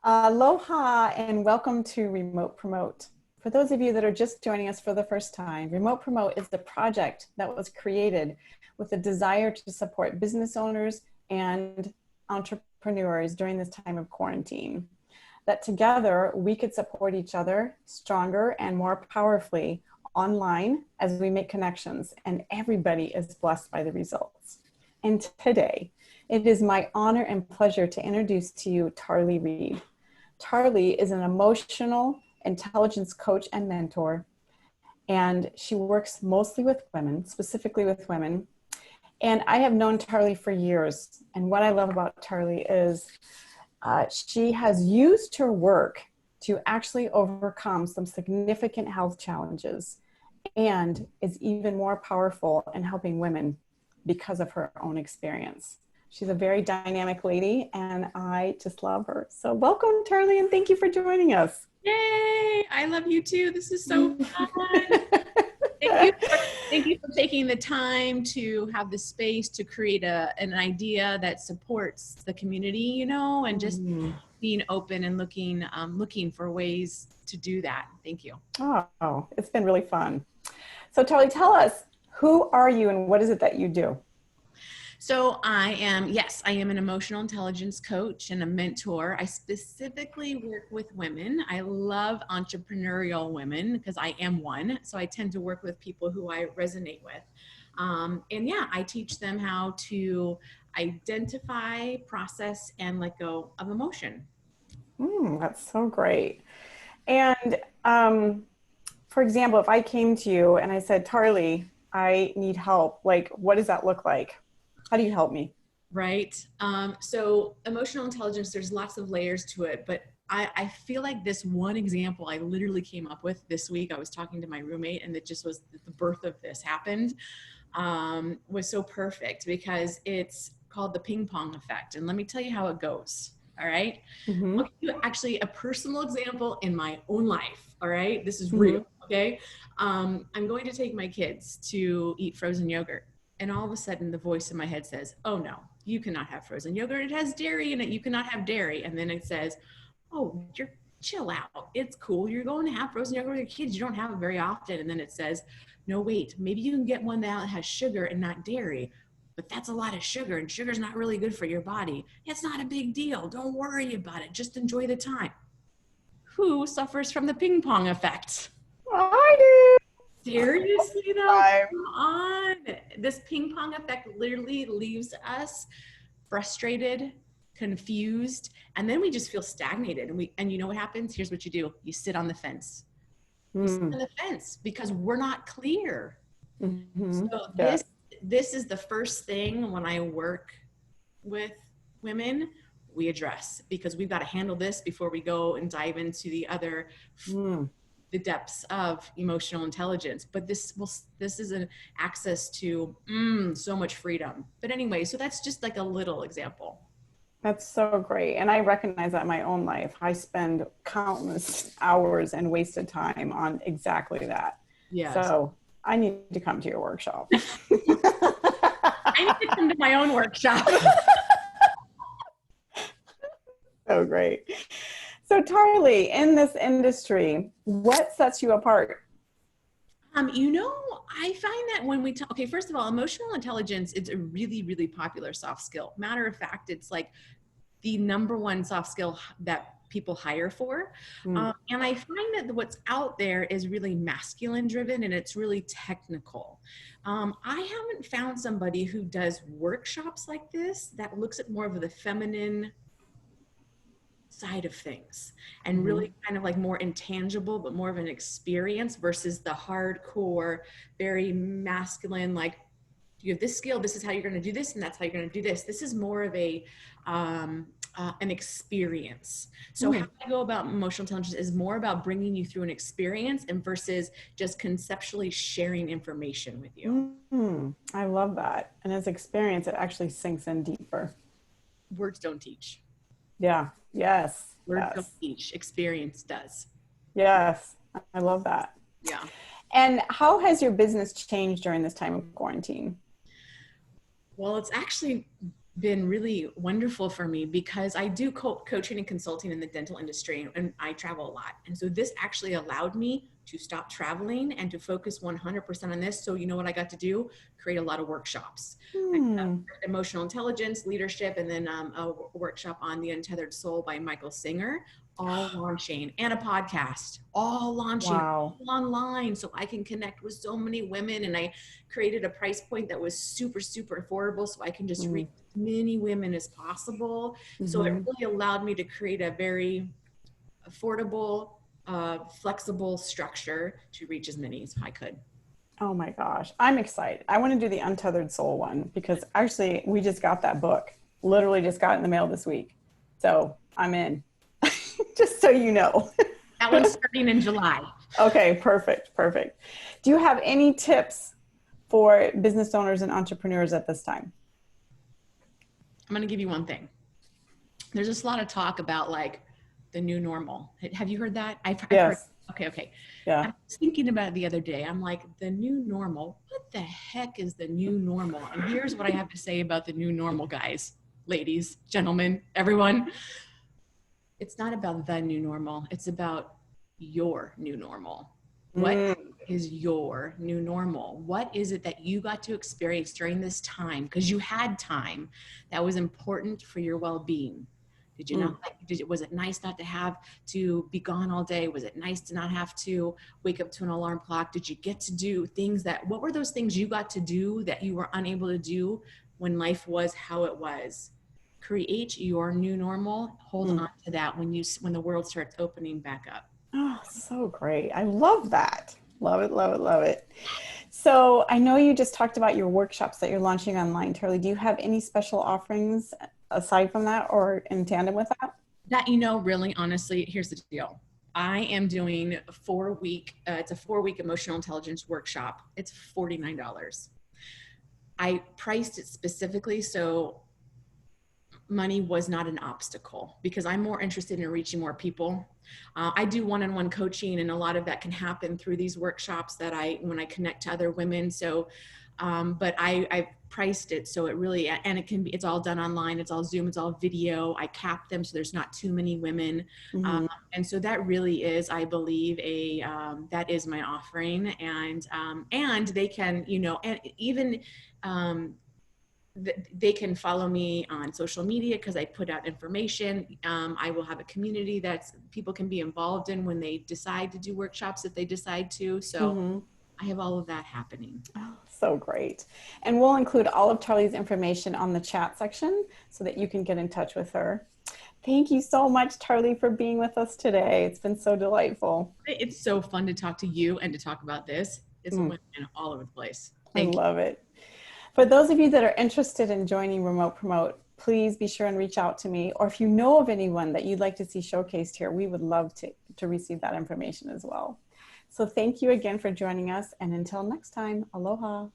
Aloha and welcome to Remote Promote. For those of you that are just joining us for the first time, Remote Promote is the project that was created with a desire to support business owners and entrepreneurs during this time of quarantine. That together we could support each other stronger and more powerfully online as we make connections, and everybody is blessed by the results. And today, it is my honor and pleasure to introduce to you Tarley Reed. Tarley is an emotional intelligence coach and mentor, and she works mostly with women, specifically with women. And I have known Tarley for years, and what I love about Tarley is she has used her work to actually overcome some significant health challenges and is even more powerful in helping women because of her own experience. She's a very dynamic lady, and I just love her. So welcome, Tarley, and thank you for joining us. Yay! I love you too. This is so fun. Thank you for taking the time to have the space to create an idea that supports the community, you know, and just being open and looking for ways to do that. Thank you. Oh, it's been really fun. So Tarley, tell us, who are you and what is it that you do? So I am an emotional intelligence coach and a mentor. I specifically work with women. I love entrepreneurial women because I am one. So I tend to work with people who I resonate with. I teach them how to identify, process, and let go of emotion. That's so great. And for example, if I came to you and I said, Tarley, I need help, like, what does that look like? How do you help me? Right. So emotional intelligence, there's lots of layers to it, but I feel like this one example I literally came up with this week. I was talking to my roommate and it just was the birth of this happened, was so perfect because it's called the ping pong effect. And let me tell you how it goes. All right. Mm-hmm. I'll give you actually a personal example in my own life. All right. This is real. Okay. I'm going to take my kids to eat frozen yogurt. And all of a sudden the voice in my head says, oh no, you cannot have frozen yogurt. It has dairy in it. You cannot have dairy. And then it says, oh, you're chill out. It's cool. You're going to have frozen yogurt with your kids. You don't have it very often. And then it says, no, wait, maybe you can get one that has sugar and not dairy, but that's a lot of sugar and sugar's not really good for your body. It's not a big deal. Don't worry about it. Just enjoy the time. Who suffers from the ping pong effect? I do. Seriously though, come on. This ping pong effect literally leaves us frustrated, confused, and then we just feel stagnated. And you know what happens? Here's what you do. You sit on the fence. You sit on the fence because we're not clear. Mm-hmm. So this is the first thing when I work with women we address, because we've got to handle this before we go and dive into the other the depths of emotional intelligence. But this is an access to so much freedom. But anyway, so that's just like a little example. That's so great. And I recognize that in my own life. I spend countless hours and wasted time on exactly that. Yes. So I need to come to your workshop. I need to come to my own workshop. So great. So Tarley, in this industry, what sets you apart? I find that when we talk, okay, first of all, emotional intelligence, it's a really, really popular soft skill. Matter of fact, it's like the number one soft skill that people hire for. And I find that what's out there is really masculine driven and it's really technical. I haven't found somebody who does workshops like this that looks at more of the feminine side of things and really kind of like more intangible, but more of an experience versus the hardcore, very masculine, like you have this skill, this is how you're going to do this, and that's how you're going to do this. This is more of a an experience. So how I go about emotional intelligence is more about bringing you through an experience and versus just conceptually sharing information with you. I love that. And as experience, it actually sinks in deeper. Words don't teach. Yeah. Yes. Words don't teach. Experience does. Yes. I love that. Yeah. And how has your business changed during this time of quarantine? Well, it's actually been really wonderful for me because I do coaching and consulting in the dental industry, and I travel a lot. And so this actually allowed me to stop traveling and to focus 100% on this. So you know what I got to do? Create a lot of workshops. Emotional intelligence, leadership, and then a workshop on the Untethered Soul by Michael Singer, all launching, and a podcast, all launching. Wow. Online, so I can connect with so many women. And I created a price point that was super, super affordable, so I can just reach as many women as possible. So it really allowed me to create a very affordable, flexible structure to reach as many as I could. Oh my gosh, I'm excited. I want to do the Untethered Soul one because actually we just got that book. Literally just got it in the mail this week. So I'm in. Just so you know. That one's starting in July. Okay, perfect, perfect. Do you have any tips for business owners and entrepreneurs at this time? I'm going to give you one thing. There's just a lot of talk about like the new normal. Have you heard that? I've heard. Okay. Yeah. I was thinking about it the other day. I'm like, the new normal, what the heck is the new normal? And here's what I have to say about the new normal, guys, ladies, gentlemen, everyone. It's not about the new normal. It's about your new normal. What is your new normal? What is it that you got to experience during this time? Because you had time that was important for your well-being. Did you not was it nice not to have to be gone all day? Was it nice to not have to wake up to an alarm clock? Did you get to do things what were those things you got to do that you were unable to do when life was how it was? Create your new normal. Hold on to that when the world starts opening back up. Oh, so great. I love that. Love it, love it, love it. So I know you just talked about your workshops that you're launching online, Tarley. Do you have any special offerings aside from that or in tandem with that? That, really, honestly, here's the deal. I am doing a 4-week, it's a 4-week emotional intelligence workshop. It's $49. I priced it specifically so money was not an obstacle because I'm more interested in reaching more people. I do one-on-one coaching, and a lot of that can happen through these workshops when I connect to other women. So, but I priced it so it really, and it's all done online. It's all Zoom, it's all video. I cap them so there's not too many women. And so that really is, I believe, that is my offering. And they can, and even, they can follow me on social media because I put out information. I will have a community that people can be involved in when they decide to do workshops if they decide to. So I have all of that happening. Oh, so great. And we'll include all of Tarley's information on the chat section so that you can get in touch with her. Thank you so much, Tarley, for being with us today. It's been so delightful. It's so fun to talk to you and to talk about this. It's a win all over the place. I love it. For those of you that are interested in joining Remote Promote, please be sure and reach out to me. Or if you know of anyone that you'd like to see showcased here, we would love to receive that information as well. So thank you again for joining us. And until next time, aloha.